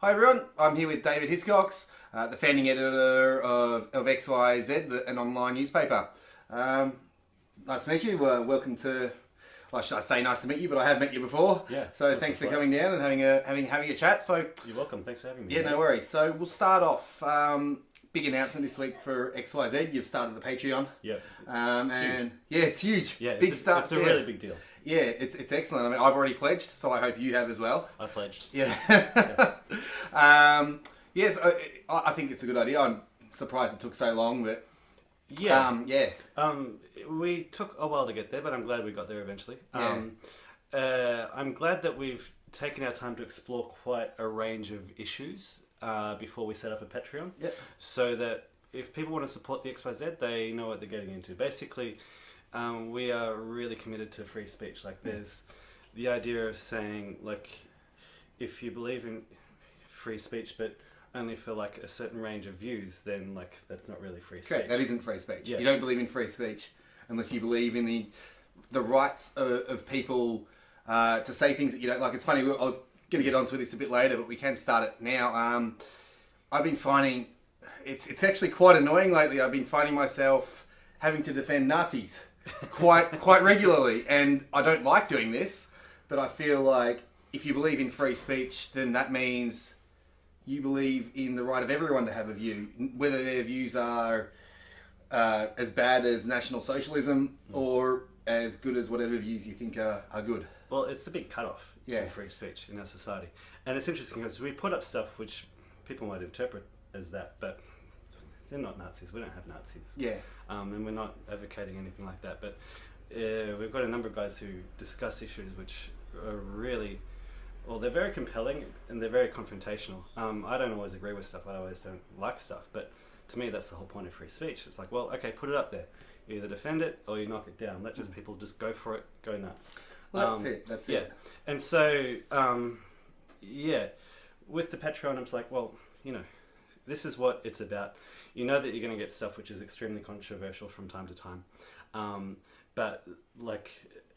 Hi everyone, I'm here with David Hiscox, the founding editor of XYZ, an online newspaper. Nice to meet you. Welcome to. Well, should I say nice to meet you? But I have met you before. Yeah. So thanks for coming down and having a chat. So You're welcome. Thanks for having me. yeah, no worries. So we'll start off. Big announcement this week for XYZ. You've started the Patreon. Yeah. And yeah, it's huge. Yeah. Big start. It's a really big deal. Yeah, it's excellent. I mean, I've already pledged, so I hope you have as well. I pledged. Yeah. Yes, I think it's a good idea. I'm surprised it took so long, but Yeah. We took a while to get there, but I'm glad we got there eventually. I'm glad that we've taken our time to explore quite a range of issues before we set up a Patreon. Yeah. So that if people want to support the XYZ, they know what they're getting into. Basically, we are really committed to free speech. Like, there's the idea of saying, like, if you believe in free speech, but only for like a certain range of views, then like that's not really free speech. correct, that isn't free speech. Yeah. You don't believe in free speech unless you believe in the rights of people to say things that you don't like. It's funny, I was going to get onto this a bit later, but we can start it now. I've been finding it's actually quite annoying lately. I've been finding myself having to defend Nazis quite regularly, and I don't like doing this, but I feel like if you believe in free speech, then that means you believe in the right of everyone to have a view, whether their views are as bad as National Socialism or as good as whatever views you think are good. Well, it's the big cutoff Yeah. in free speech in our society. And it's interesting because we put up stuff which people might interpret as that, but they're not Nazis. We don't have Nazis. Yeah. And we're not advocating anything like that. But we've got a number of guys who discuss issues which are really, well, they're very compelling and they're very confrontational. I don't always agree with stuff. I always don't like stuff. But to me, that's the whole point of free speech. It's like, well, okay, put it up there. You either defend it or you knock it down. Let just people just go for it, go nuts. Well, that's it. And so, with the Patreon, I'm like, well, this is what it's about. You know that you're going to get stuff which is extremely controversial from time to time. But, like,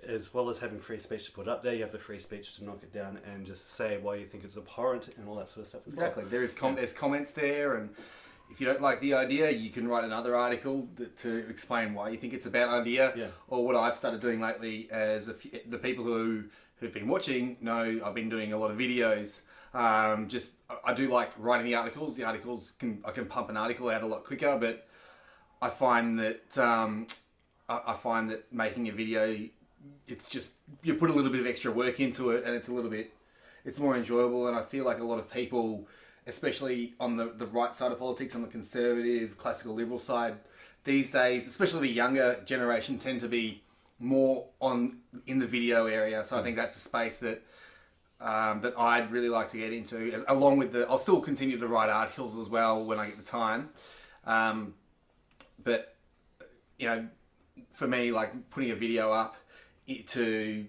as well as having free speech to put up there, you have the free speech to knock it down and just say why you think it's abhorrent and all that sort of stuff. Exactly. There's comments there, and if you don't like the idea, you can write another article to explain why you think it's a bad idea. Yeah. Or what I've started doing lately, as the people who've been watching know, I've been doing a lot of videos. I do like writing the articles. I can pump an article out a lot quicker, but I find that making a video, it's just you put a little bit of extra work into it, and it's more enjoyable. And I feel like a lot of people, especially on the right side of politics, on the conservative, classical liberal side, these days, especially the younger generation, tend to be more in the video area. So I think that's a space that I'd really like to get into, along with I'll still continue to write articles as well when I get the time. But, for me, like putting a video up to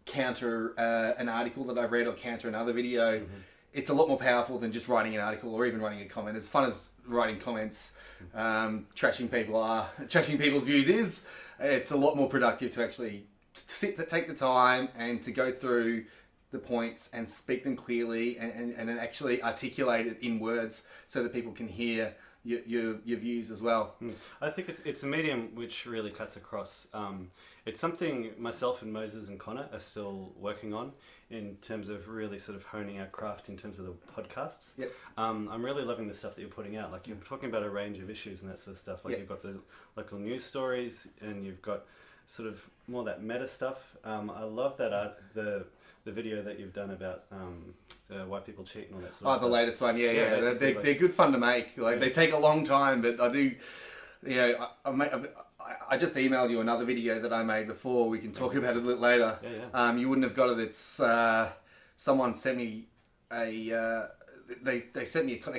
counter an article that I've read or counter another video, it's a lot more powerful than just writing an article or even writing a comment. As fun as writing comments, trashing people's views is, it's a lot more productive to actually take the time and to go through the points and speak them clearly and actually articulate it in words so that people can hear your views as well. I think it's a medium which really cuts across. It's something myself and Moses and Connor are still working on in terms of really sort of honing our craft in terms of the podcasts. Yep. I'm really loving the stuff that you're putting out. Like, you're talking about a range of issues and that sort of stuff. Like, Yep. you've got the local news stories and you've got sort of more that meta stuff. I love that the video that you've done about white people cheat and all that sort of stuff. Oh, the latest one, yeah. basically, They're good fun to make. Like, they take a long time, but I do, I just emailed you another video that I made before. We can talk about it a little later. Yeah. You wouldn't have got it. It's someone sent me they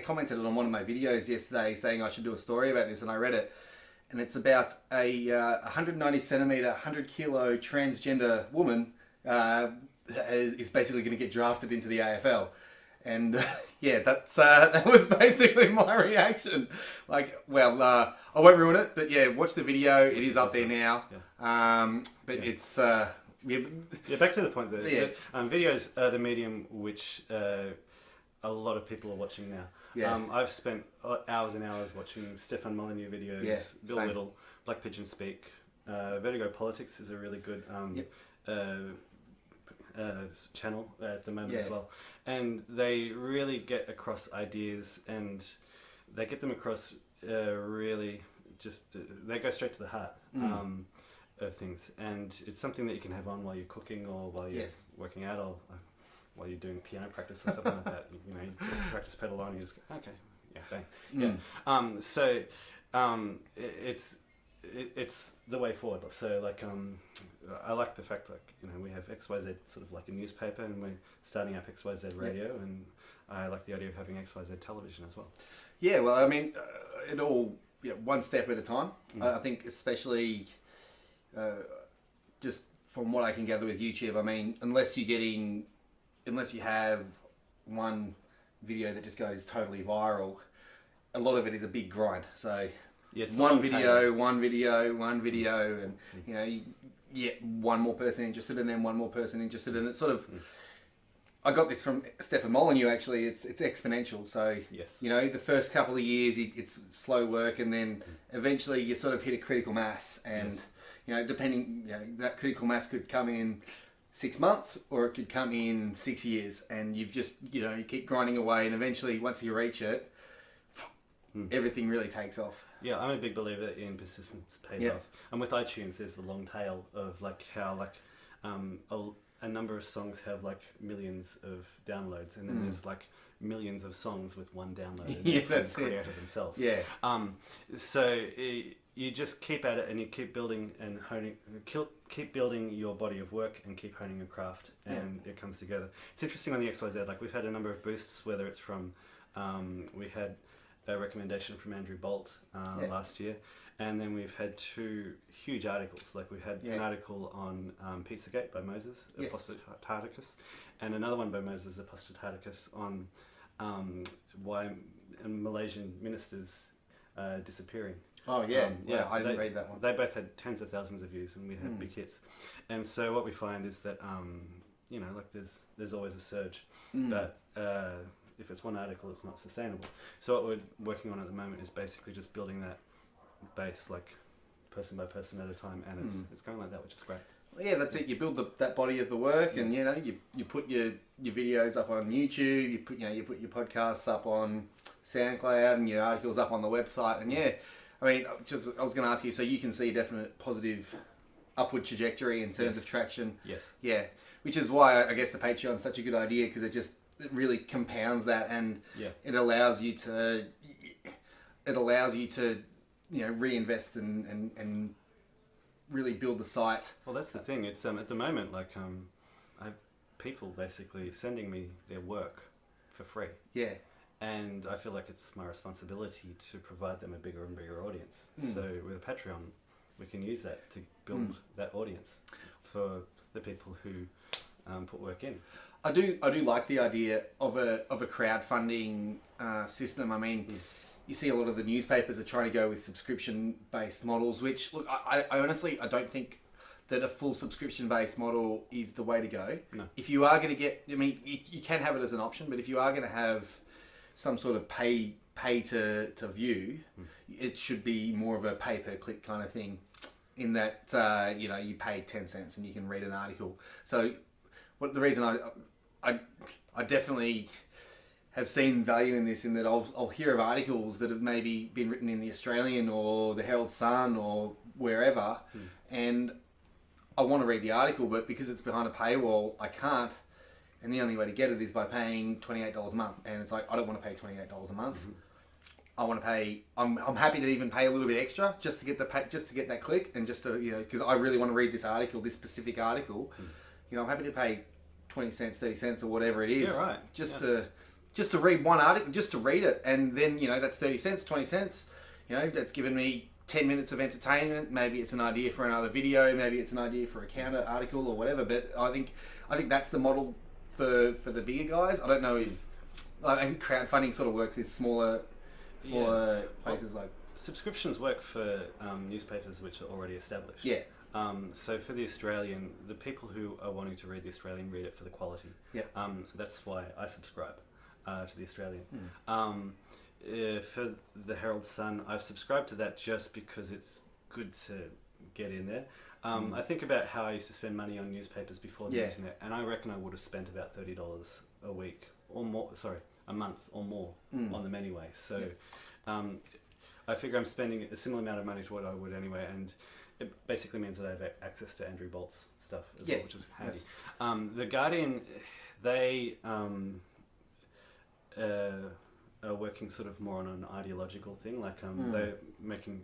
commented on one of my videos yesterday saying I should do a story about this, and I read it. And it's about a 190 centimeter, 100 kilo transgender woman is basically going to get drafted into the AFL. And that was basically my reaction. Like, well, I won't ruin it, but yeah, watch the video. It is up there now. It's back to the point that videos are the medium which a lot of people are watching now. Yeah. I've spent hours and hours watching Stefan Molyneux videos, Yeah, Bill same. Little, Black Pigeon Speak. Vertigo Politics is a really good channel at the moment as well. And they really get across ideas, and they get them across really just, they go straight to the heart of things. And it's something that you can have on while you're cooking or while you're working out or while you're doing piano practice or something like that. You know, you put the practice pedal on and you just go, okay, yeah, bang. It's the way forward. So like I like the fact that, you know, we have XYZ sort of like a newspaper, and we're starting up XYZ radio, and I like the idea of having XYZ television as well. Yeah, well, I mean, it all one step at a time. I think especially just from what I can gather with YouTube, I mean, unless you have one video that just goes totally viral, a lot of it is a big grind. So one video, and you know, you get one more person interested, and then one more person interested, and it's sort of. I got this from Stefan Molyneux. Actually, it's exponential. So you know, the first couple of years it's slow work, and then eventually you sort of hit a critical mass, and you know, depending, you know, that critical mass could come in 6 months, or it could come in 6 years, and you've just, you know, you keep grinding away, and eventually once you reach it, everything really takes off. Yeah, I'm a big believer in persistence pays off. And with iTunes, there's the long tail of like how like a number of songs have like millions of downloads, and then there's like millions of songs with one download. And that's created it. themselves. Yeah. So you just keep at it, and you keep building and honing, keep building your body of work, and keep honing your craft, and it comes together. It's interesting on the XYZ. Like, we've had a number of boosts, whether it's from we had a recommendation from Andrew Bolt last year, and then we've had 2 huge articles. Like, we had an article on Pizzagate by Moses Apostotaticus, and another one by Moses Apostotaticus on why Malaysian ministers disappearing. Oh yeah, I didn't read that one. They both had tens of thousands of views, and we had big hits. And so what we find is that you know, like there's always a surge, but if it's one article, it's not sustainable. So what we're working on at the moment is basically just building that base, like person by person at a time, and it's going like that, which is great. Well, yeah, that's it. You build that body of the work, and you know, you put your videos up on YouTube. You put your podcasts up on SoundCloud, and your articles up on the website. And I mean, I was going to ask you, so you can see a definite positive upward trajectory in terms of traction. Yes. Yeah, which is why I guess the Patreon's such a good idea, because it really compounds that, and it allows you to you know, reinvest and really build the site. Well, that's the thing. It's at the moment, like I have people basically sending me their work for free. Yeah. And I feel like it's my responsibility to provide them a bigger and bigger audience. So with a Patreon, we can use that to build that audience for the people who put work in. I do like the idea of a crowdfunding system. I mean, you see a lot of the newspapers are trying to go with subscription-based models, which, look, I honestly, I don't think that a full subscription-based model is the way to go. No. If you are going to get, I mean, you can have it as an option, but if you are going to have some sort of pay to view, it should be more of a pay per click kind of thing, in that you know, you pay 10 cents and you can read an article. So the reason I definitely have seen value in this, in that I'll hear of articles that have maybe been written in the Australian or the Herald Sun or wherever, and I want to read the article, but because it's behind a paywall, I can't. And the only way to get it is by paying $28 a month. And it's like, I don't want to pay $28 a month. I want to pay. I'm happy to even pay a little bit extra just to get that click, and just to, you know, because I really want to read this article, this specific article. You know, I'm happy to pay 20 cents, 30 cents, or whatever it is. Yeah, right. Just to read one article, just to read it, and then, you know, that's 30 cents, 20 cents. You know, that's given me 10 minutes of entertainment. Maybe it's an idea for another video. Maybe it's an idea for a counter article or whatever. But I think that's the model for the bigger guys. I don't know if I think crowdfunding sort of works with smaller places. Like subscriptions work for newspapers which are already established. Yeah. So for the Australian, the people who are wanting to read the Australian read it for the quality. Yeah. That's why I subscribe. to the Australian. For the Herald Sun, I've subscribed to that just because it's good to get in there. I think about how I used to spend money on newspapers before the internet, and I reckon I would have spent about $30 a week or more. Sorry, a month or more on them anyway. So, I figure I'm spending a similar amount of money to what I would anyway, and it basically means that I have access to Andrew Bolt's stuff as well, which is handy. The Guardian, they are working sort of more on an ideological thing, like they're making.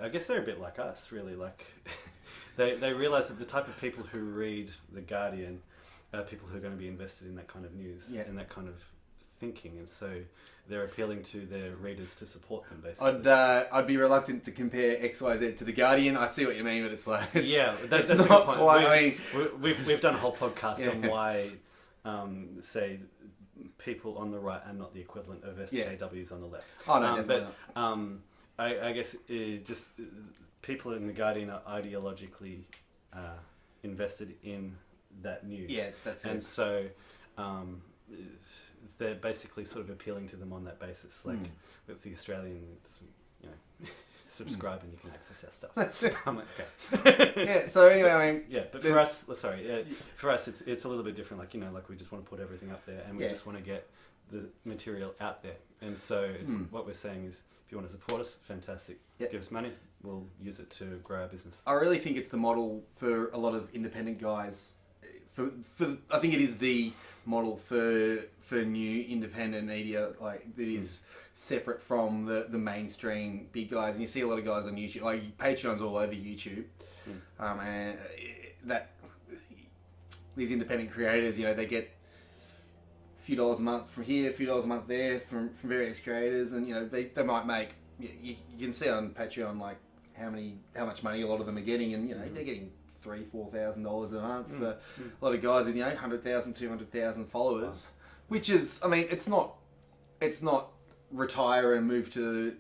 I guess they're a bit like us, really. Like they realise that the type of people who read the Guardian are people who are going to be invested in that kind of news and that kind of thinking, and so they're appealing to their readers to support them. Basically, I'd be reluctant to compare XYZ to the Guardian. I see what you mean, but it's like that's not a good point. quite. We've done a whole podcast on why, say, people on the right are not the equivalent of SJWs on the left. Oh no, definitely not. I guess just people in the Guardian are ideologically invested in that news. Yeah, that's it. And so they're basically sort of appealing to them on that basis. Like with the Australian, it's, subscribe and you can access our stuff. I'm like, okay. Yeah. So anyway, I mean, but for us, for us, it's a little bit different. Like like we just want to put everything up there, and we just want to get the material out there. And so it's what we're saying is, if you want to support us, fantastic. Give us money. We'll use it to grow our business. I really think it's the model for a lot of independent guys. I think it is the model for new independent media, like that is separate from the mainstream big guys. And you see a lot of guys on YouTube, like Patreon's all over YouTube, and that these independent creators, they get a few dollars a month from here, a few dollars a month there from various creators, and they might make. You can see on Patreon like how much money a lot of them are getting, and they're getting $3,000-$4,000 a month. A lot of guys with 100,000, 200,000 followers, which is, I mean, it's not retire and move to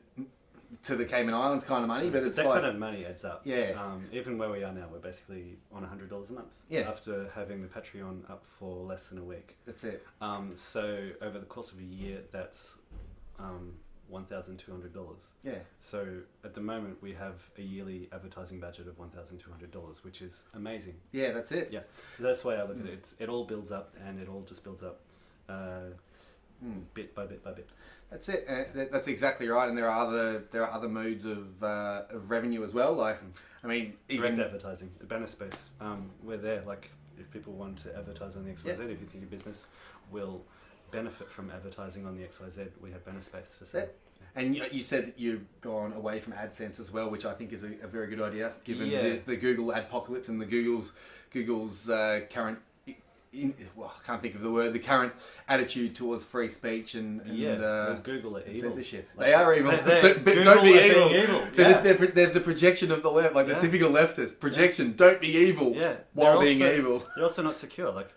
the Cayman Islands kind of money, but it's that like, kind of money adds up. Yeah. Even where we are now, we're basically on $100 a month. Yeah. After having the Patreon up for less than a week. That's it. So over the course of a year, that's $1,200. Yeah. So at the moment, we have a yearly advertising budget of $1,200, which is amazing. Yeah, that's it. Yeah. So that's the way I look at it. It all builds up, and it all just builds up bit by bit by bit. That's it. That's exactly right. And there are other modes of revenue as well. Like, I mean, direct advertising, the banner space. We're there. Like, if people want to advertise on the XYZ, if you think your business will benefit from advertising on the XYZ, we have banner space for sale. And you said that you've gone away from AdSense as well, which I think is a very good idea, given the Google adpocalypse and the Google's current. I can't think of the word. The current attitude towards free speech and Google are evil. censorship. Like, they are evil. Don't be evil. They're the projection of the left, like the typical leftist projection. Don't be evil while being evil. They're also not secure. Like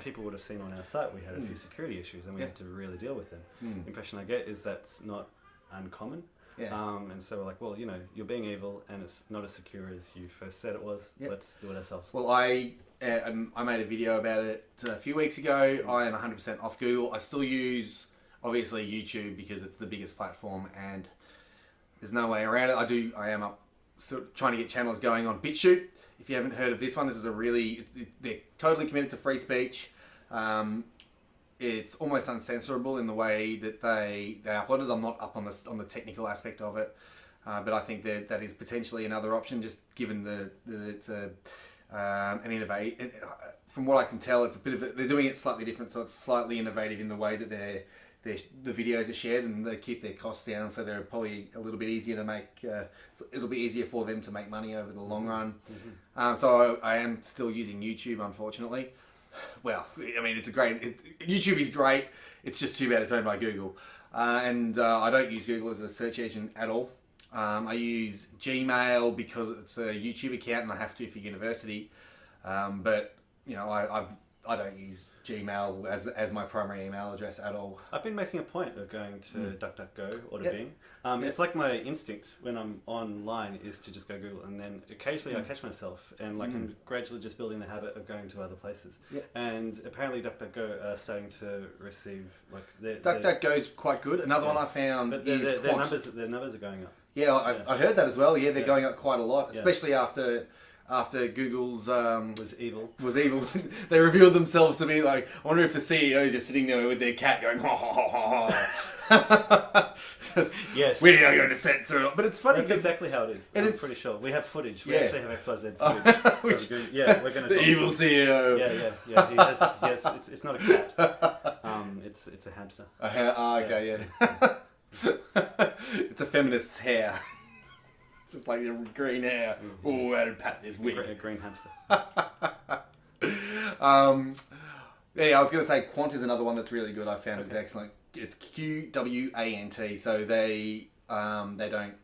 people would have seen on our site, we had a few security issues, and we had to really deal with them. The impression I get is that's not uncommon. And so we're like, well, you're being evil, and it's not as secure as you first said it was. Let's do it ourselves. Well, I made a video about it a few weeks ago. I am 100% off Google. I still use, obviously, YouTube because it's the biggest platform, and there's no way around it. I am trying to get channels going on BitChute. If you haven't heard of this one, they're totally committed to free speech. It's almost uncensorable in the way that they upload it. I'm not up on the technical aspect of it, but I think that is potentially another option, just given that it's an innovate. From what I can tell, it's a bit of they're doing it slightly different, so it's slightly innovative in the way that the videos are shared, and they keep their costs down, so they're probably a little bit easier to make. It'll be easier for them to make money over the long run. So I am still using YouTube, unfortunately. Well, I mean, YouTube is great. It's just too bad it's owned by Google, and I don't use Google as a search engine at all. I use Gmail because it's a YouTube account, and I have to for university. But I've I don't use Gmail as my primary email address at all. I've been making a point of going to DuckDuckGo or to Yep. Bing. Yep. It's like my instinct when I'm online is to just go Google, and then occasionally I catch myself and like I'm gradually just building the habit of going to other places. Yep. And apparently DuckDuckGo are starting to receive like DuckDuckGo's quite good. Another one I found but is their Quant. numbers are going up. Yeah, I heard that as well. Yeah, they're Yeah. going up quite a lot, Yeah. especially after Google's Was evil. was evil. They revealed themselves to be like, I wonder if the CEO is just sitting there with their cat going, ha ha ha ha. Just, Yes. we are going to censor it. But it's funny. That's exactly how it is. And I'm it's- pretty sure. We have footage. We Yeah. actually have XYZ footage. Which- Yeah, we're going to... the evil CEO. Yeah. He has, it's not a cat. It's a hamster. Okay, yeah. It's a feminist's hair. It's just like the green hair. Oh, I'll pat this wig. A green hamster. Yeah, I was going to say Quant is another one that's really good. I found it's excellent. It's QWANT, so they don't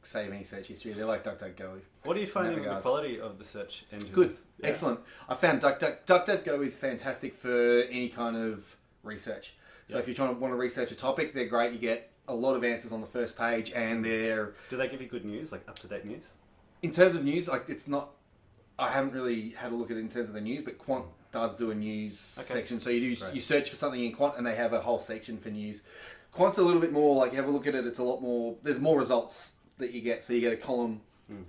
save any search history. They're like DuckDuckGo. What are you finding the regards. quality of the search engines? Good, Yeah. excellent. I found DuckDuckGo is fantastic for any kind of research. So Yeah. if you're want to research a topic, they're great. You get a lot of answers on the first page, and they're Do they give you good news, like up-to-date news? in terms of news, like it's not. I haven't really had a look at it in terms of the news, but Quant does do a news section. So you Right. you search for something in Quant, and they have a whole section for news. Quant's a little bit more like you have a look at it. It's a lot more. There's more results that you get. So you get a column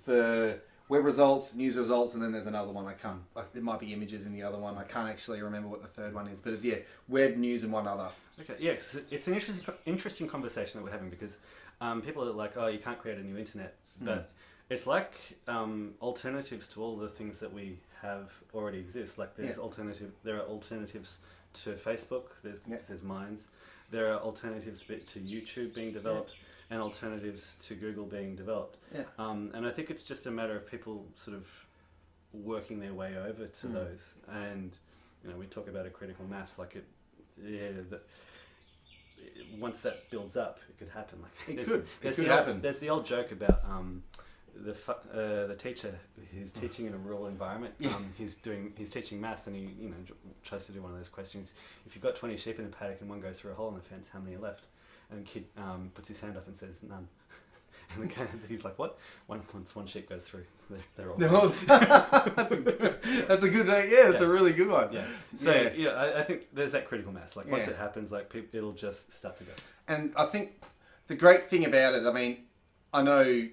for web results, news results, and then there's another one. I can't. Like, there might be images in the other one. I can't actually remember what the third one is, but it's web, news, and one other. Okay, yeah, 'cause it's an interesting conversation that we're having because people are like, oh, you can't create a new internet, but it's like alternatives to all the things that we have already exist. Like there are alternatives to Facebook. There's Minds. There are alternatives to YouTube being developed, and alternatives to Google being developed. Yeah. And I think it's just a matter of people sort of working their way over to those. And we talk about a critical mass, like once that builds up, it could happen. Like It could happen. There's the old joke about the teacher who's teaching in a rural environment. He's teaching maths, and he tries to do one of those questions. If you've got 20 sheep in a paddock and one goes through a hole in the fence, how many are left? And the kid puts his hand up and says none. And he's like, what? Once one sheep goes through, they're all. No, that's a good. That's a really good one. Yeah. So I think there's that critical mass. Like once Yeah. it happens, like it'll just start to go. And I think the great thing about it, I mean, I know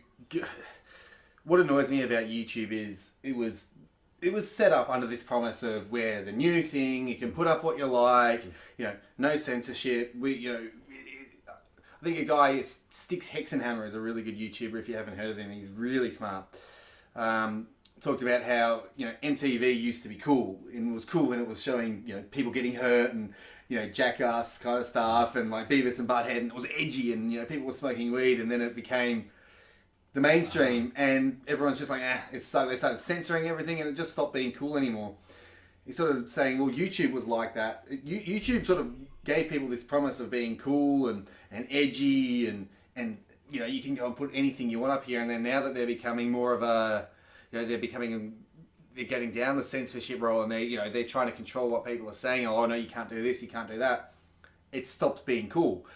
what annoys me about YouTube is it was set up under this promise of we're the new thing. You can put up what you like. No censorship. I think a guy, Styx Hexenhammer, is a really good YouTuber. If you haven't heard of him, he's really smart. Talked about how MTV used to be cool, and it was cool when it was showing people getting hurt and jackass kind of stuff, and like Beavis and Butthead, and it was edgy, and people were smoking weed, and then it became the mainstream, and everyone's just like, it's so they started censoring everything, and it just stopped being cool anymore. He's sort of saying, well, YouTube was like that. YouTube sort of gave people this promise of being cool and edgy and you can go and put anything you want up here, and then now that they're becoming more of a they're getting down the censorship role, and they're trying to control what people are saying. Oh no, you can't do this, you can't do that. It stops being cool.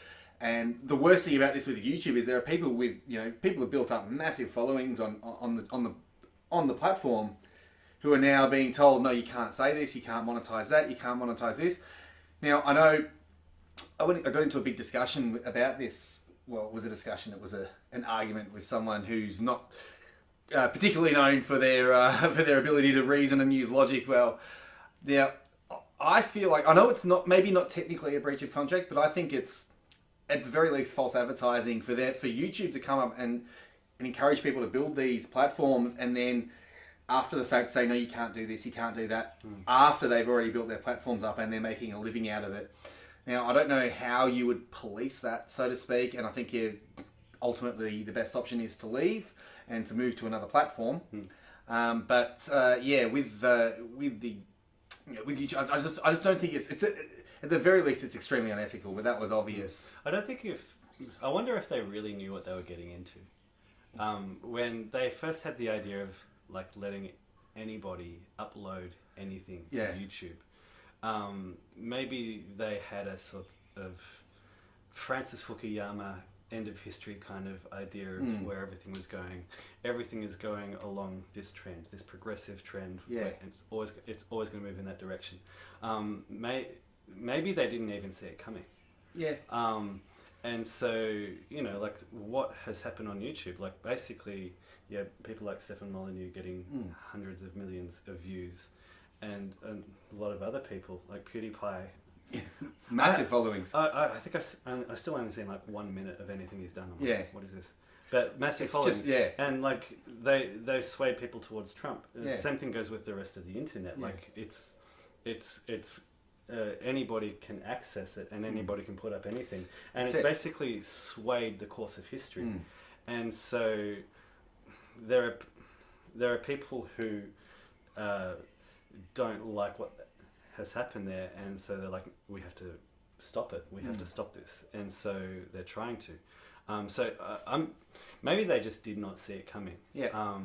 And the worst thing about this with YouTube is there are people with people have built up massive followings on the platform who are now being told, no, you can't say this, you can't monetize that, you can't monetize this. Now, I know I got into a big discussion about this. Well, it was a discussion. It was an argument with someone who's not particularly known for their ability to reason and use logic well. Now, I feel like, I know it's maybe not technically a breach of contract, but I think it's at the very least false advertising for YouTube to come up and encourage people to build these platforms, and then after the fact say, no, you can't do this, you can't do that, after they've already built their platforms up and they're making a living out of it. Now, I don't know how you would police that, so to speak, and I think ultimately the best option is to leave and to move to another platform. With YouTube, I just don't think it's at the very least it's extremely unethical. But that was obvious. I don't think I wonder if they really knew what they were getting into when they first had the idea of like letting anybody upload anything to YouTube. maybe they had a sort of Francis Fukuyama end of history kind of idea of where everything was going. Everything is going along this trend, this progressive trend. Yeah. Where it's always going to move in that direction. Maybe they didn't even see it coming. Yeah. And so, like what has happened on YouTube, like basically, people like Stefan Molyneux getting hundreds of millions of views, and a lot of other people like PewDiePie. Massive followings. I think I still only seen like 1 minute of anything he's done. I'm like, Yeah. what is this? But massive It's followings. just, yeah. And like they swayed people towards Trump. Yeah. Same thing goes with the rest of the internet. Yeah. Like it's anybody can access it and anybody can put up anything, and That's it's it. basically swayed the course of history. And so there are people who don't like what has happened there, and so they're like, we have to stop it. We have to stop this, and so they're trying to. Maybe they just did not see it coming. Yeah.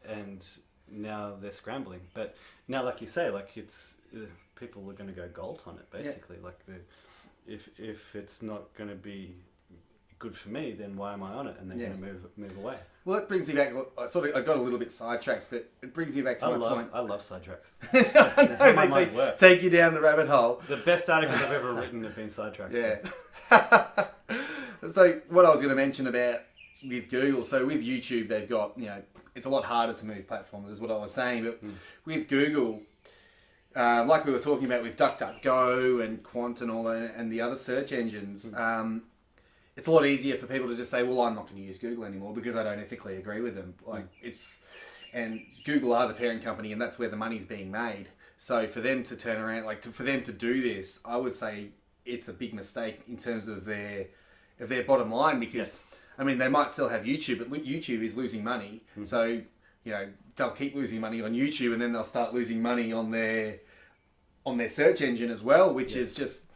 And now they're scrambling. But now, like you say, like it's people are going to go gold on it. Basically, like if it's not going to be good for me, then why am I on it? And they're going to move away. Well, it brings me back. I got a little bit sidetracked, but it brings me back to my point. I love sidetracks. I My know, mind works. take you down the rabbit hole. The best articles I've ever written have been sidetracks. Yeah. So what I was going to mention about with Google, so with YouTube, they've got, it's a lot harder to move platforms, is what I was saying. But with Google, like we were talking about with DuckDuckGo and Quant and all that, and the other search engines, it's a lot easier for people to just say, well, I'm not going to use Google anymore because I don't ethically agree with them. And Google are the parent company, and that's where the money's being made. So for them to turn around, for them to do this, I would say it's a big mistake in terms of their bottom line, because I mean, they might still have YouTube, but YouTube is losing money. So they'll keep losing money on YouTube, and then they'll start losing money on their search engine as well, which is just,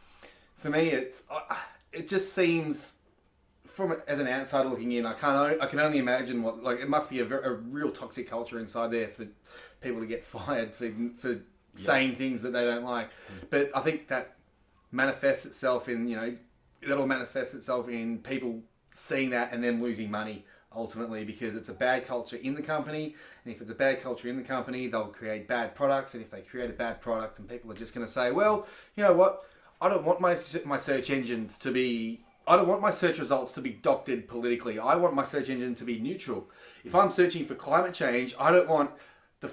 for me, it just seems, as an outsider looking in, I can only imagine it must be a real toxic culture inside there for people to get fired for saying things that they don't like. But I think that manifests itself in that'll manifest itself in people seeing that and then losing money ultimately, because it's a bad culture in the company, and if it's a bad culture in the company, they'll create bad products, and if they create a bad product, then people are just going to say, well, you know what, I don't want my search engines to be, I don't want my search results to be doctored politically. I want my search engine to be neutral. If I'm searching for climate change, I don't want the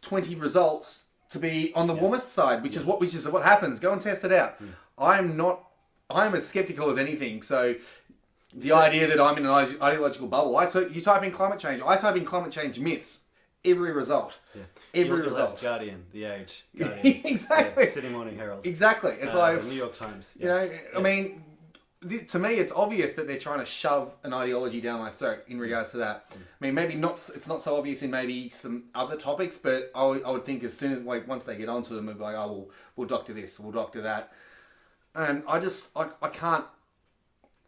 20 results to be on the warmest side, which is what happens. Go and test it out. I'm as skeptical as anything. So the idea that I'm in an ideological bubble, you type in climate change, I type in climate change myths, every result. Yeah. Every result. Guardian, The Age. Guardian, exactly. Sydney Morning Herald. Exactly. It's like New York Times. I mean, to me, it's obvious that they're trying to shove an ideology down my throat in regards to that. I mean, maybe not. It's not so obvious in maybe some other topics, but I would think as soon as once they get onto them, it'll be like, oh, we'll doctor this, we'll doctor that, and I can't.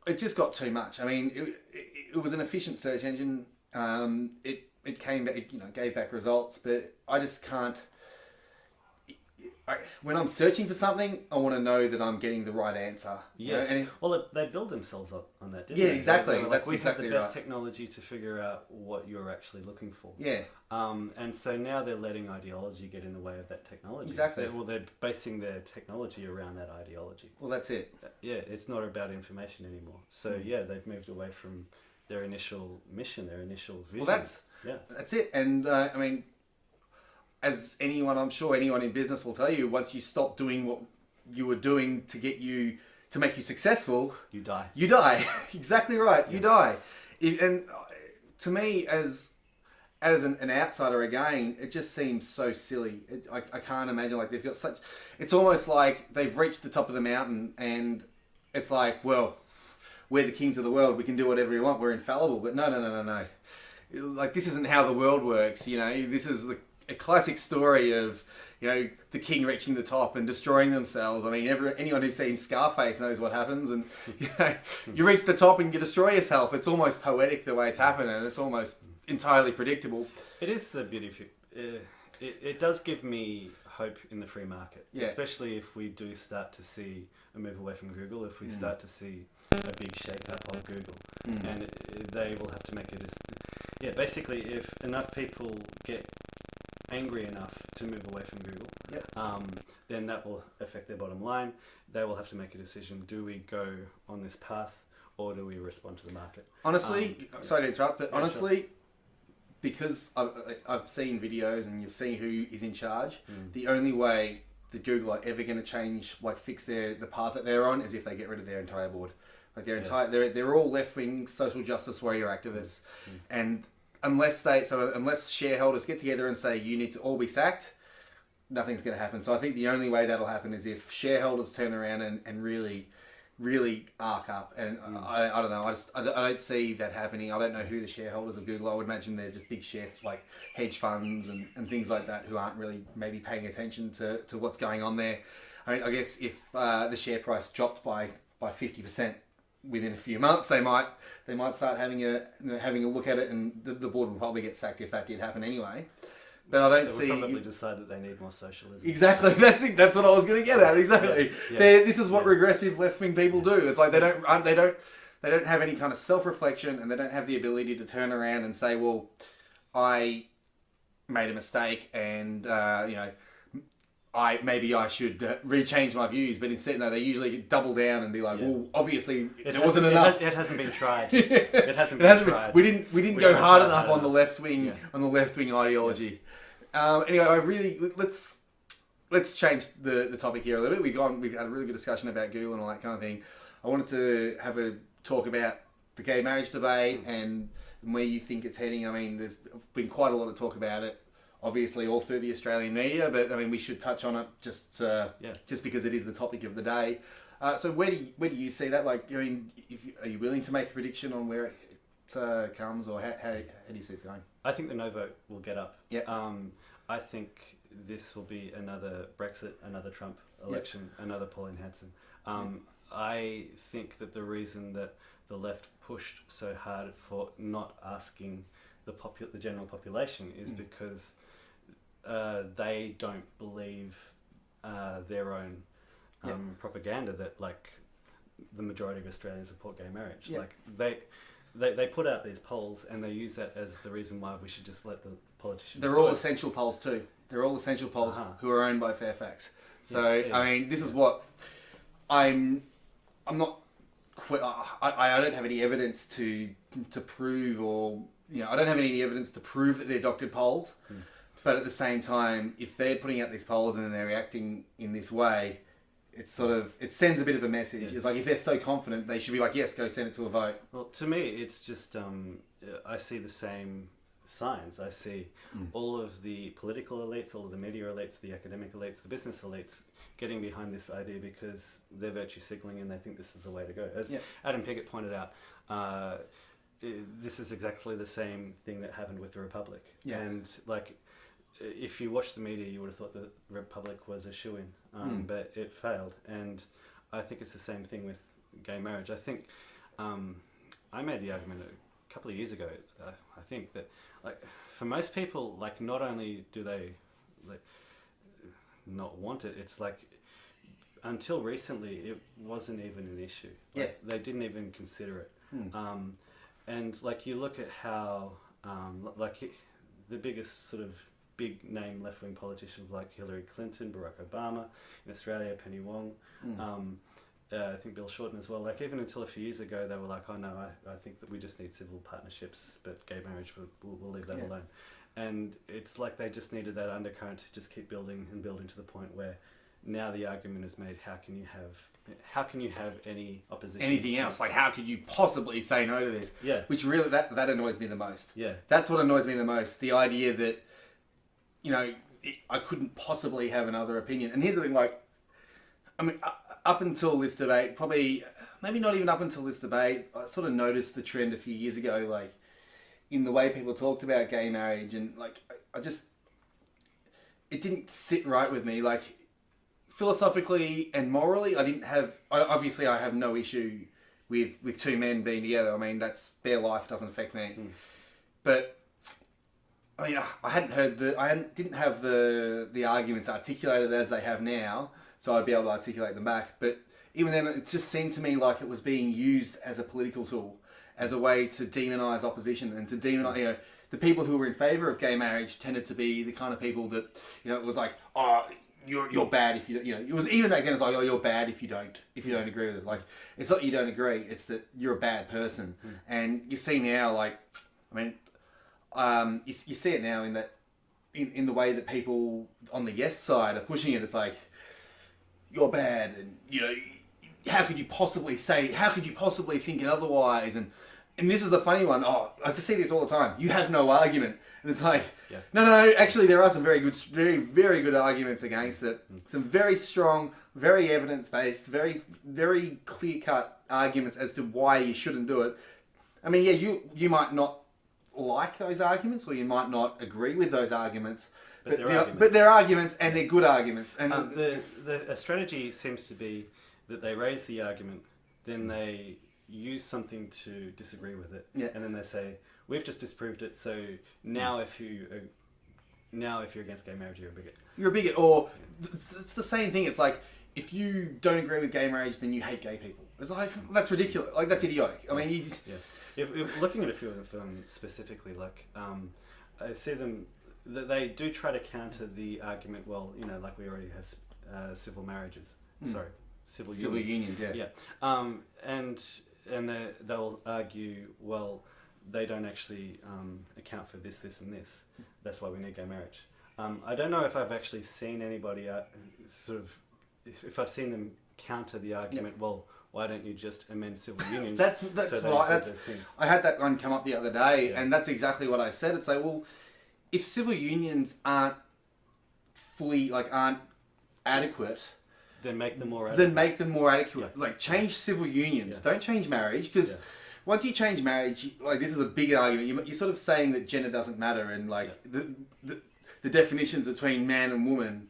It just got too much. I mean, it was an efficient search engine. It came back, gave back results, but I just can't. When I'm searching for something, I want to know that I'm getting the right answer. Yes. They build themselves up on that, didn't Yeah, they? exactly. Like, That's we exactly have the best right. technology to figure out what you're actually looking for. Yeah. And so now they're letting ideology get in the way of that technology. Exactly. They're basing their technology around that ideology. Well, that's it. Yeah, it's not about information anymore. So they've moved away from their initial mission, their initial vision. Well, that's it. And I mean, as I'm sure anyone in business will tell you, once you stop doing what you were doing to make you successful, you die. You die. Exactly right. Yeah. You die. And to me, as an outsider again, it just seems so silly. I can't imagine, like, they've got such. It's almost like they've reached the top of the mountain, and it's like, well, we're the kings of the world. We can do whatever we want. We're infallible. But no. Like, this isn't how the world works. This is a classic story of the king reaching the top and destroying themselves. I mean, anyone who's seen Scarface knows what happens, and you reach the top and you destroy yourself. It's almost poetic the way it's happened, and it's almost entirely predictable. It is the beauty of it. It does give me hope in the free market, Yeah. especially if we do start to see a move away from Google, if we start to see a big shake-up of Google, and they will have to make it basically if enough people get angry enough to move away from Google, then that will affect their bottom line. They will have to make a decision: do we go on this path, or do we respond to the market? Honestly, sorry to interrupt, but Yeah, honestly, because I've seen videos and you've seen who is in charge, the only way that Google are ever going to change, like fix the path that they're on, is if they get rid of their entire board. Like their entire, they're all left-wing social justice warrior activists, and unless shareholders get together and say you need to all be sacked, nothing's going to happen. So I think the only way that'll happen is if shareholders turn around and really arc up. And I don't know. I don't see that happening. I don't know who the shareholders of Google are. I would imagine they're just big like hedge funds and things like that who aren't really maybe paying attention to what's going on there. I mean, I guess if the share price dropped by 50% within a few months, they might start having a look at it, and the board will probably get sacked if that did happen anyway. But I don't see. They would probably decide that they need more socialism. Exactly. That's what I was going to get at. Exactly. Yeah. This is what regressive left wing people do. It's like they don't have any kind of self reflection, and they don't have the ability to turn around and say, "Well, I made a mistake, and I should rechange my views." But instead, no, they usually double down and be like, "Well, obviously there wasn't enough. It hasn't been tried. It hasn't been tried. We didn't go hard enough on the left wing ideology." Anyway, let's change the topic here a little bit. We've had a really good discussion about Google and all that kind of thing. I wanted to have a talk about the gay marriage debate and where you think it's heading. I mean, there's been quite a lot of talk about it, obviously all through the Australian media, but I mean, we should touch on it just because it is the topic of the day. So where do you see that? Like, I mean, are you willing to make a prediction on where it comes, or how do you see it going? I think the no vote will get up. Yeah. I think this will be another Brexit, another Trump election, another Pauline Hanson. I think that the reason that the left pushed so hard for not asking the general population is because they don't believe their own propaganda that like the majority of Australians support gay marriage. Yep. Like they put out these polls and they use that as the reason why we should just let the politicians. They're all essential polls too. They're all essential polls who are owned by Fairfax. So I mean, this is what I'm not. I don't have any evidence to prove, or I don't have any evidence to prove that they're doctored polls. But at the same time, if they're putting out these polls and then they're reacting in this way, it sends a bit of a message. It's like if they're so confident, they should be like, yes, go send it to a vote. Well, to me, it's just I see the same signs. I see all of the political elites, all of the media elites, the academic elites, the business elites getting behind this idea because they're virtue signaling and they think this is the way to go. As Adam Piggott pointed out, this is exactly the same thing that happened with the Republic. Yeah. And like, if you watch the media, you would have thought the Republic was a shoo-in, but it failed. And I think it's the same thing with gay marriage. I think I made the argument a couple of years ago. I think that, like, for most people, like, not only do they not want it, it's like until recently it wasn't even an issue. Like, they didn't even consider it. And like you look at how the biggest sort of big name left wing politicians like Hillary Clinton, Barack Obama, in Australia, Penny Wong, I think Bill Shorten as well. Like, even until a few years ago, they were like, "Oh no, I think that we just need civil partnerships, but gay marriage, we'll leave that alone." And it's like they just needed that undercurrent to just keep building and building to the point where now the argument is made: how can you have any opposition? Anything else? Like, how could you possibly say no to this? Yeah. Which really that annoys me the most. Yeah. That's what annoys me the most. The idea that I couldn't possibly have another opinion. And here's the thing: like, I mean, up until this debate, maybe not even up until this debate, I sort of noticed the trend a few years ago, like, in the way people talked about gay marriage, and like, it didn't sit right with me. Like, philosophically and morally, obviously I have no issue with two men being together. I mean, that's their life, doesn't affect me. But I mean, didn't have the arguments articulated as they have now, so I'd be able to articulate them back. But even then, it just seemed to me like it was being used as a political tool, as a way to demonise opposition and to demonise, the people who were in favour of gay marriage tended to be the kind of people that, it was like, oh, you're bad if you don't, it was even back then, it's like, oh, you're bad if you don't agree with it. Like, it's not you don't agree, it's that you're a bad person. And you see now, like, I mean, you see it now in that, in the way that people on the yes side are pushing it. It's like, you're bad, and how could you possibly think it otherwise? And this is the funny one. Oh, I just see this all the time. You have no argument, and it's like, no. Actually, there are some very very good arguments against it. Some very strong, very evidence based, very very clear cut arguments as to why you shouldn't do it. I mean, yeah, you might not like those arguments, or you might not agree with those arguments, but they're arguments, and they're good arguments. And the strategy seems to be that they raise the argument, then they use something to disagree with it, and then they say, we've just disproved it, so now if you're against gay marriage, you're a bigot. You're a bigot. Or it's the same thing. It's like, if you don't agree with gay marriage, then you hate gay people. It's like, that's ridiculous. Like, that's idiotic. I mean, If looking at a few of them specifically, like, I see them, they do try to counter the argument, well, like we already have civil marriages. Sorry, civil unions. Yeah. And they'll argue, well, they don't actually account for this, and this. That's why we need gay marriage. I don't know if I've actually seen anybody if I've seen them counter the argument, well, why don't you just amend civil unions? That's right. I had that one come up the other day, and that's exactly what I said. It's like, well, if civil unions aren't adequate, then make them more adequate. Yeah. Like, change civil unions. Don't change marriage, because once you change marriage, like, this is a big argument. You're sort of saying that gender doesn't matter, and the definitions between man and woman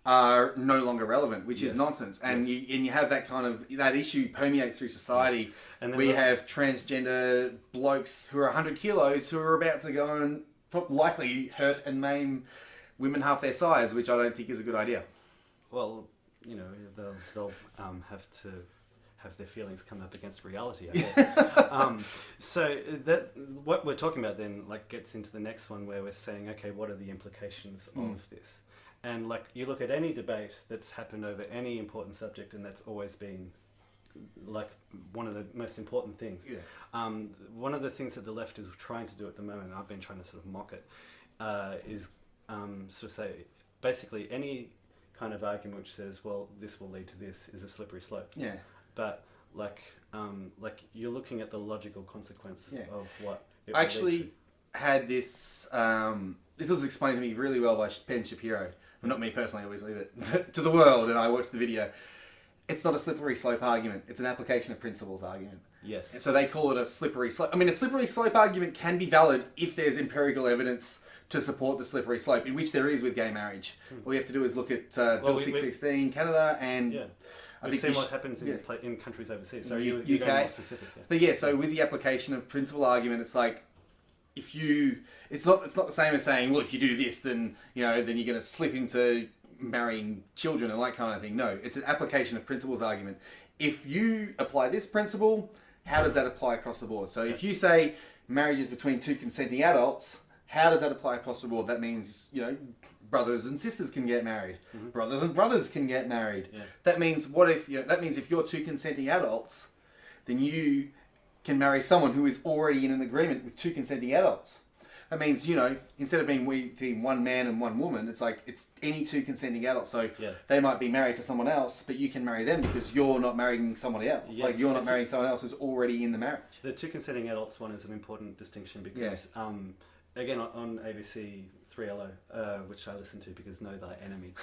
are no longer relevant, which is nonsense. And you have that issue permeates through society. And we have transgender blokes who are 100 kilos who are about to go and likely hurt and maim women half their size, which I don't think is a good idea. Well, they'll have to have their feelings come up against reality, I guess. So that what we're talking about then, like, gets into the next one where we're saying, okay, what are the implications of this? And, like, you look at any debate that's happened over any important subject, and that's always been, like, one of the most important things. One of the things that the left is trying to do at the moment, and I've been trying to sort of mock it, is sort of say, basically, any kind of argument which says, well, this will lead to this, is a slippery slope. Yeah. But, like you're looking at the logical consequence of what it I actually had this... this was explained to me really well by Ben Shapiro. Well, not me personally, I always leave it to the world, and I watched the video. It's not a slippery slope argument. It's an application of principles argument. Yes. So they call it a slippery slope. I mean, a slippery slope argument can be valid if there's empirical evidence to support the slippery slope, in which there is with gay marriage. All you have to do is look at Bill 616, Canada, and... We've seen what happens in countries overseas. So you're UK. going more specific. But so with the application of principle argument, it's like, it's not the same as saying, well, if you do this, then then you're going to slip into marrying children and that kind of thing. No, it's an application of principles argument. If you apply this principle, how does that apply across the board? So if you say marriage is between two consenting adults, how does that apply across the board? That means, brothers and sisters can get married. Mm-hmm. Brothers and brothers can get married. Yeah. That means if you're two consenting adults, then you can marry someone who is already in an agreement with two consenting adults. That means, instead of being one man and one woman, it's like it's any two consenting adults. So they might be married to someone else, but you can marry them because you're not marrying somebody else. Yeah. Like, you're not marrying someone else who's already in the marriage. The two consenting adults one is an important distinction because, again, on ABC 3LO, which I listen to because know thy enemy,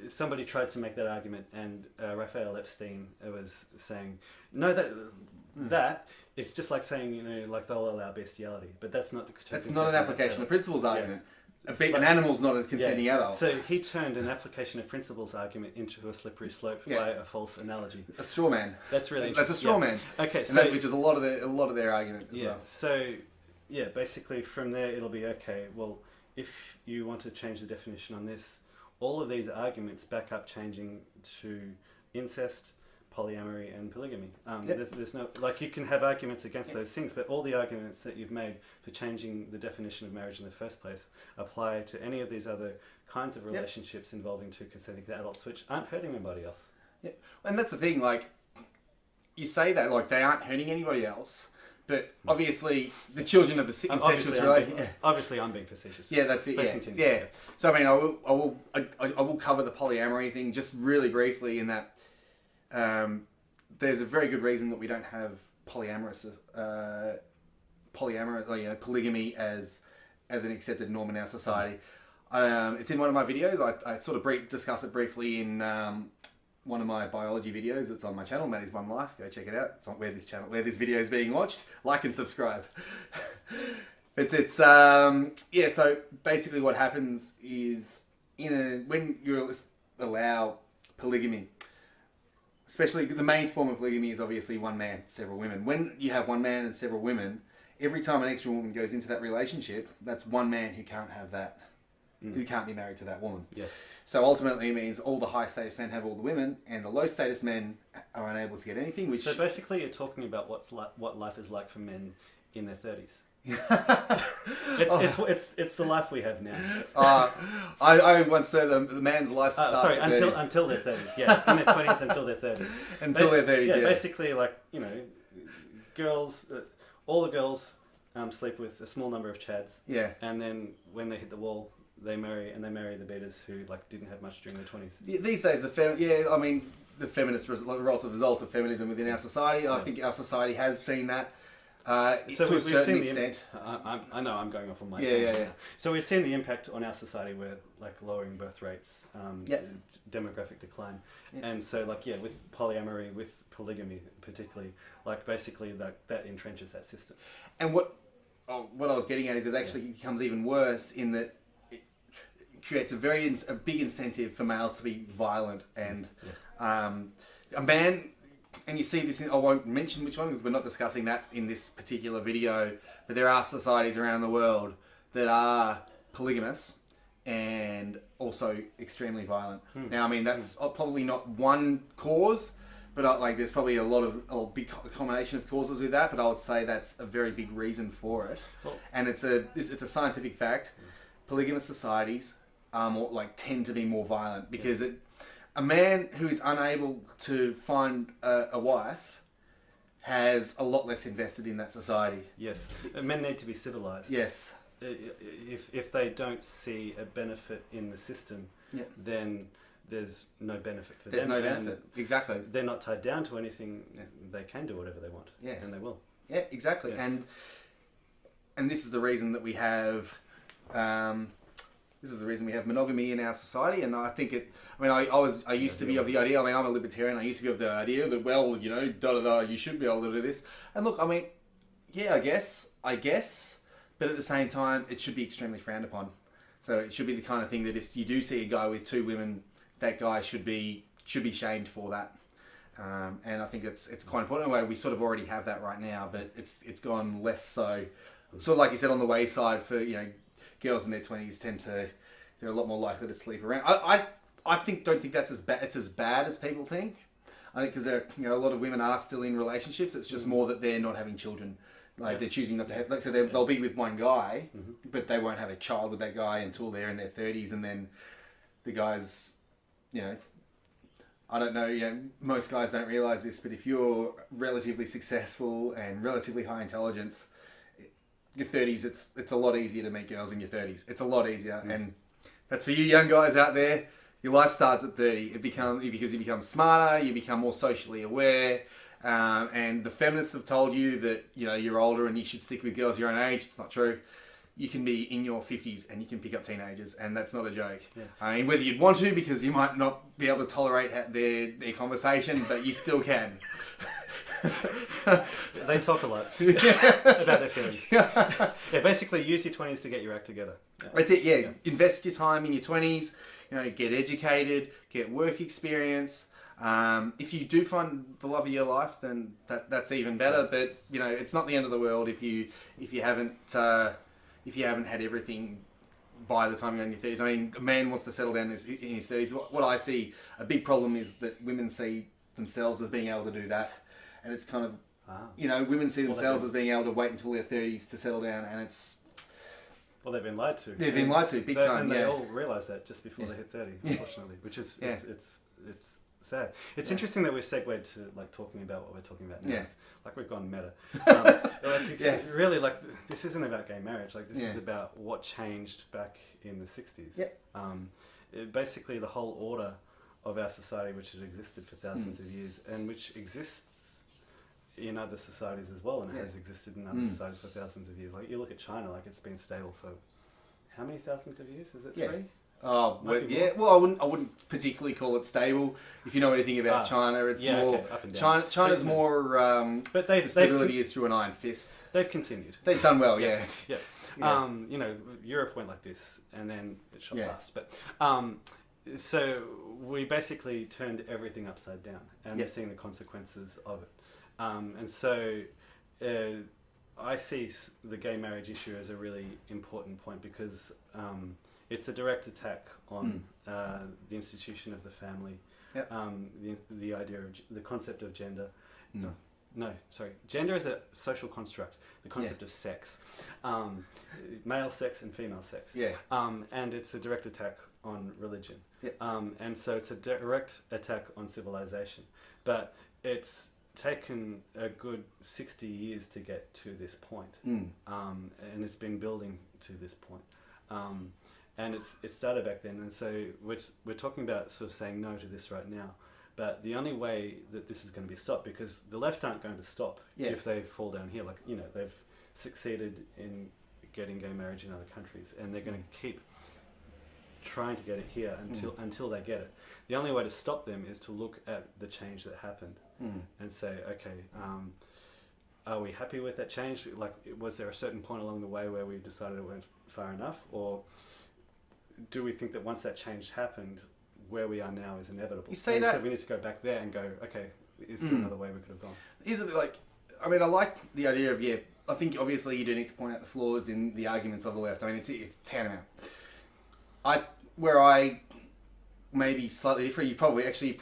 somebody tried to make that argument, and Raphael Epstein was saying, no, that it's just like saying, like, they'll allow bestiality, but that's not an application of principles argument. An animal's not a consenting adult. So he turned an application of principles argument into a slippery slope by a false analogy. A straw man. That's really That's a straw man. Okay, which is a lot of their argument as well. So yeah, basically from there it'll be okay. Well, if you want to change the definition on this, all of these arguments back up changing to incest, polyamory, and polygamy. There's no, like, you can have arguments against those things, but all the arguments that you've made for changing the definition of marriage in the first place apply to any of these other kinds of relationships involving two consenting adults, which aren't hurting anybody else. Yeah, and that's the thing. Like, you say that like they aren't hurting anybody else, but obviously the children of the incestuous relationship. Obviously, I'm being facetious. Yeah, that's it. Let's Yeah, continue. yeah. So I mean, I will cover the polyamory thing just really briefly in that. There's a very good reason that we don't have polygamy as an accepted norm in our society. It's in one of my videos. I sort of discuss it briefly in one of my biology videos. It's on my channel, Matty's One Life. Go check it out. It's on where this video is being watched. Like and subscribe. So basically what happens is when you allow polygamy, especially the main form of polygamy is obviously one man, several women. When you have one man and several women, every time an extra woman goes into that relationship, that's one man who can't have that, who can't be married to that woman. Yes. So ultimately it means all the high status men have all the women, and the low status men are unable to get anything. Which So basically, you're talking about what life is like for men in their 30s. It's the life we have now. I once said the man's life starts at 30s. Until their 30s, yeah, in their 20s until their 30s. Until their 30s, yeah. Basically, like, you know, girls, all the girls sleep with a small number of chads. Yeah. And then when they hit the wall, they marry the beaters who like didn't have much during their 20s. These days, the feminist result of feminism within our society. I think our society has seen that. To a certain extent. I know I'm going off on my yeah. So we've seen the impact on our society where like lowering birth rates, demographic decline, and so like with polyamory, with polygamy particularly, like basically that entrenches that system. And what I was getting at is it actually becomes even worse in that it creates a big incentive for males to be violent and a man. And you see this I won't mention which one because we're not discussing that in this particular video, but there are societies around the world that are polygamous and also extremely violent. Now, I mean, that's probably not one cause, but there's probably a big combination of causes with that, but I would say that's a very big reason for it. Well, and it's a scientific fact. Polygamous societies tend to be more violent because a man who is unable to find a wife has a lot less invested in that society. Yes. Men need to be civilized. Yes. If they don't see a benefit in the system, then there's no benefit for them. There's no benefit. Exactly. They're not tied down to anything. They can do whatever they want. Yeah. And they will. Yeah, exactly. Yeah. And this is the reason that we have... This is the reason we have monogamy in our society, and I think I used to be of the idea. I mean, I'm a libertarian. I used to be of the idea that you should be able to do this. And look, I mean, I guess, but at the same time, it should be extremely frowned upon. So it should be the kind of thing that if you do see a guy with two women, that guy should be shamed for that. And I think it's quite important. Anyway, we sort of already have that right now, but it's gone less so. Sort of like you said, on the wayside for girls in their 20s they're a lot more likely to sleep around. I don't think that's as bad. It's as bad as people think. I think because a lot of women are still in relationships. It's just more that they're not having children. They're choosing not to have. So they'll be with one guy, but they won't have a child with that guy until they're in their 30s, and then the guys, I don't know. Most guys don't realize this, but if you're relatively successful and relatively high intelligence, your 30s, it's a lot easier to meet girls in your 30s. It's a lot easier, and that's for you young guys out there. Your life starts at 30. Because you become smarter, you become more socially aware, and the feminists have told you that you're older and you should stick with girls your own age. It's not true. You can be in your 50s and you can pick up teenagers, and that's not a joke. Yeah. I mean, whether you'd want to, because you might not be able to tolerate their conversation, but you still can. They talk a lot about their feelings. Basically use your 20s to get your act together. That's it. Invest your time in your 20s. Get educated, get work experience, If you do find the love of your life, then that's even better. But you know, it's not the end of the world if you haven't had everything by the time you're in your 30s. I mean, a man wants to settle down in his 30s. What I see, a big problem is that women see themselves as being able to do that, and it's kind of, you know, women see themselves as being able to wait until their 30s to settle down, and it's... Well, they've been lied to. They've been lied to, big time, and they all realise that just before they hit 30, unfortunately, which is, it's sad. It's interesting that we've segued to like talking about what we're talking about now. It's like we've gone meta. Really, like this isn't about gay marriage. Like this is about what changed back in the 60s. Basically, the whole order of our society, which had existed for thousands of years, and which exists in other societies as well, and has existed in other societies for thousands of years. Like you look at China, like it's been stable for how many thousands of years? Is it 3? Oh, well, I wouldn't particularly call it stable. If you know anything about China, it's more... up and down. China's more... but the stability is through an iron fist. They've continued. They've done well, yeah. You know, Europe went like this, and then it shot past. But so we basically turned everything upside down, and we're seeing the consequences of it. And so I see the gay marriage issue as a really important point because it's a direct attack on the institution of the family, the idea of the concept of gender. Gender is a social construct. The concept of sex, male sex and female sex, and it's a direct attack on religion, and so it's a direct attack on civilization. But it's taken a good 60 years to get to this point, and it's been building to this point. And it started back then, and so we're talking about sort of saying no to this right now. But the only way that this is going to be stopped, because the left aren't going to stop if they fall down here. Like, you know, they've succeeded in getting gay marriage in other countries, and they're going to keep trying to get it here until they get it. The only way to stop them is to look at the change that happened and say, okay, are we happy with that change? Like, was there a certain point along the way where we decided it went far enough, or do we think that once that change happened, where we are now is inevitable? You say that... So we need to go back there and go, okay, is there another way we could have gone? Is it like... I mean, I like the idea of, I think obviously you do need to point out the flaws in the arguments of the left. I mean, it's tantamount. Where I may be slightly different,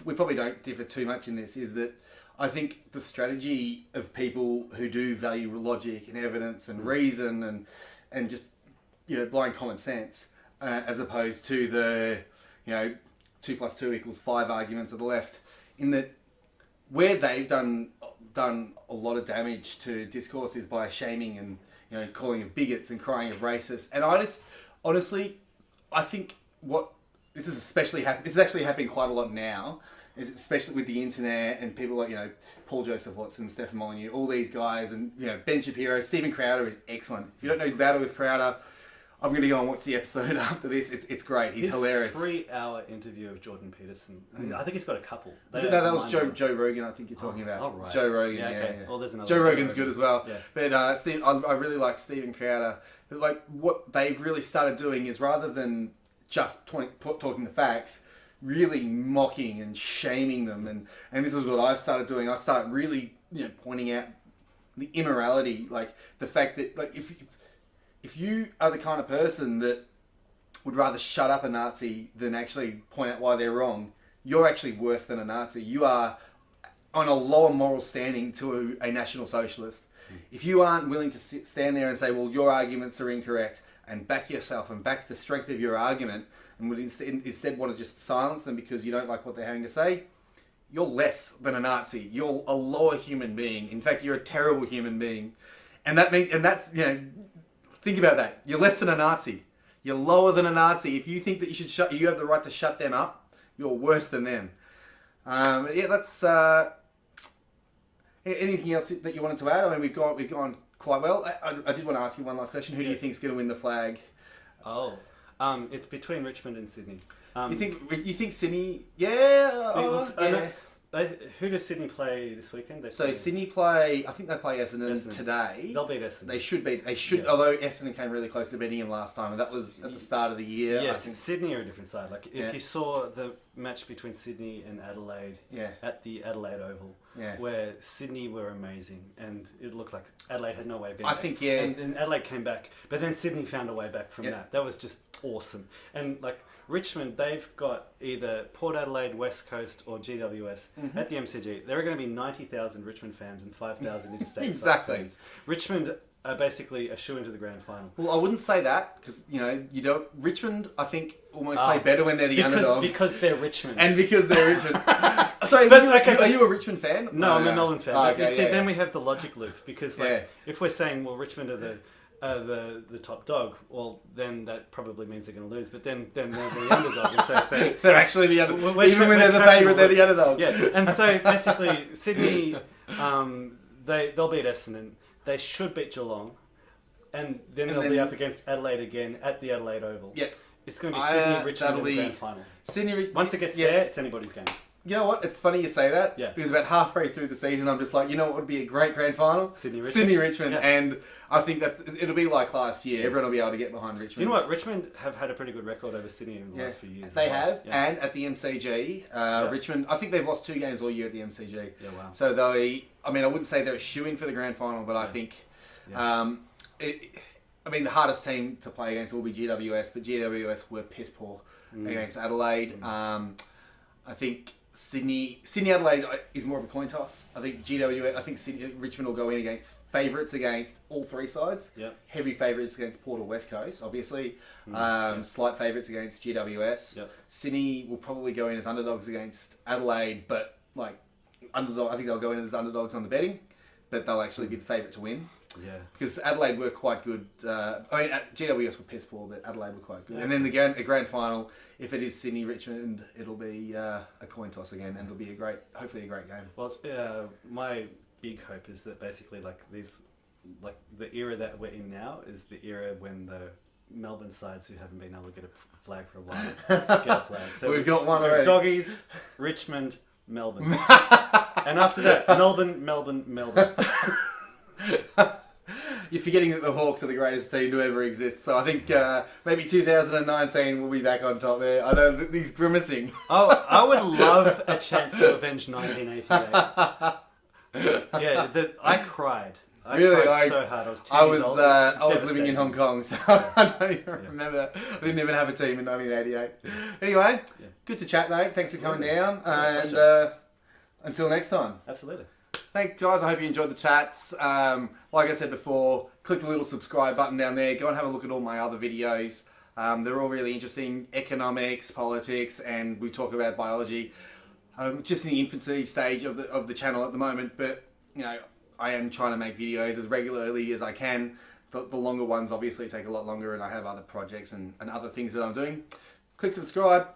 we probably don't differ too much in this, is that I think the strategy of people who do value logic and evidence and reason and just, you know, blind common sense, as opposed to the, you know, 2 + 2 = 5 arguments of the left, in that where they've done a lot of damage to discourse is by shaming and, you know, calling of bigots and crying of racists. And I just, honestly, I think this is actually happening quite a lot now, especially with the internet and people like, you know, Paul Joseph Watson, Stefan Molyneux, all these guys, and, you know, Ben Shapiro, Steven Crowder is excellent. If you don't know Louder with Crowder, I'm going to go and watch the episode after this. It's great. He's hilarious. 3-hour interview of Jordan Peterson. I think he's got a couple. That was Joe Rogan, I think you're talking about. Oh, right. Joe Rogan, yeah. Well, there's another Joe Rogan's good as well. Yeah. But I really like Steven Crowder. Like, what they've really started doing is, rather than just talking the facts, really mocking and shaming them. And this is what I've started doing. I start really, you know, pointing out the immorality, like the fact that, like, if you are the kind of person that would rather shut up a Nazi than actually point out why they're wrong, you're actually worse than a Nazi. You are on a lower moral standing to a National Socialist. If you aren't willing to stand there and say, well, your arguments are incorrect, and back yourself and back the strength of your argument, and would instead want to just silence them because you don't like what they're having to say, you're less than a Nazi. You're a lower human being. In fact, you're a terrible human being. And that's, you know, think about that. You're less than a Nazi. You're lower than a Nazi. If you think that you have the right to shut them up, you're worse than them. That's... anything else that you wanted to add? I mean, we've gone quite well. I did want to ask you one last question. Who do you think is going to win the flag? It's between Richmond and Sydney. You think Sydney? Yeah. Who does Sydney play this weekend? So Sydney play. I think they play Essendon today. They'll beat Essendon. They should beat. They should. Yeah. Although Essendon came really close to beating them last time, and that was at the start of the year. Yes, I think. Sydney are a different side. Like if you saw the match between Sydney and Adelaide at the Adelaide Oval, where Sydney were amazing, and it looked like Adelaide had no way of getting back. And Adelaide came back, but then Sydney found a way back from that. That was just awesome. And like Richmond, they've got either Port Adelaide, West Coast, or GWS at the MCG. There are going to be 90,000 Richmond fans and 5,000 interstate Exactly. fans. Richmond are basically a shoe into the grand final. Well, I wouldn't say that because you don't. Richmond, I think, almost play better when they're the underdog because they're Richmond and because they're Richmond. Sorry, are you a Richmond fan? No, I'm a Melbourne fan. Oh, okay, then we have the logic loop because if we're saying Richmond are the top dog, well then that probably means they're going to lose. But then they're the underdog, and so they're actually the underdog. Even when they're the favourite, they're the underdog. Yeah, and so basically Sydney, they'll beat Essendon. They should beat Geelong, and then they'll be up against Adelaide again at the Adelaide Oval. Yep. It's going to be Sydney Richmond in the grand final. Once it gets there, it's anybody's game. You know what? It's funny you say that. Yeah. Because about halfway through the season, I'm just like, you know what would be a great grand final? Sydney Richmond. And I think it'll be like last year. Everyone will be able to get behind Richmond. Do you know what? Richmond have had a pretty good record over Sydney in the last few years. They have. Yeah. And at the MCG, Richmond, I think they've lost 2 games all year at the MCG. Yeah, wow. So I wouldn't say they're a shoo-in for the grand final, but I think, the hardest team to play against will be GWS, but GWS were piss poor against Adelaide. I think Sydney Adelaide is more of a coin toss. I think Richmond will go in against favourites against all 3 sides. Yep. Heavy favourites against Port or West Coast, obviously. Slight favourites against GWS. Yep. Sydney will probably go in as underdogs against Adelaide, but underdog. I think they'll go in as underdogs on the betting, but they'll actually be the favourite to win. Yeah. Because Adelaide were quite good. GWS were piss poor, but Adelaide were quite good. Yeah. And then the grand final, if it is Sydney Richmond, it'll be a coin toss again, and it'll be hopefully a great game. Well, my big hope is that basically the era that we're in now is the era when the Melbourne sides who haven't been able to get a flag for a while get a flag. So we've got one already. Doggies, Richmond, Melbourne, and after that, Melbourne. You're forgetting that the Hawks are the greatest team to ever exist. So I think maybe 2019 will be back on top there. I know that he's grimacing. Oh, I would love a chance to avenge 1988. I cried. I cried so hard. I was living in Hong Kong, so I don't even remember. I didn't even have a team in 1988. Anyway, good to chat, mate. Thanks for coming down. And until next time. Absolutely. Thanks, guys. I hope you enjoyed the chats. Like I said before, click the little subscribe button down there. Go and have a look at all my other videos. They're all really interesting. Economics, politics, and we talk about biology. Just in the infancy stage of the channel at the moment, but I am trying to make videos as regularly as I can. The longer ones obviously take a lot longer, and I have other projects and other things that I'm doing. Click subscribe,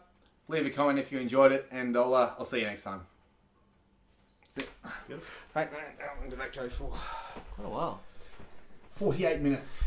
leave a comment if you enjoyed it, and I'll see you next time. That's it. Beautiful. Right, man, how long did that go for? Quite a while. 48 minutes.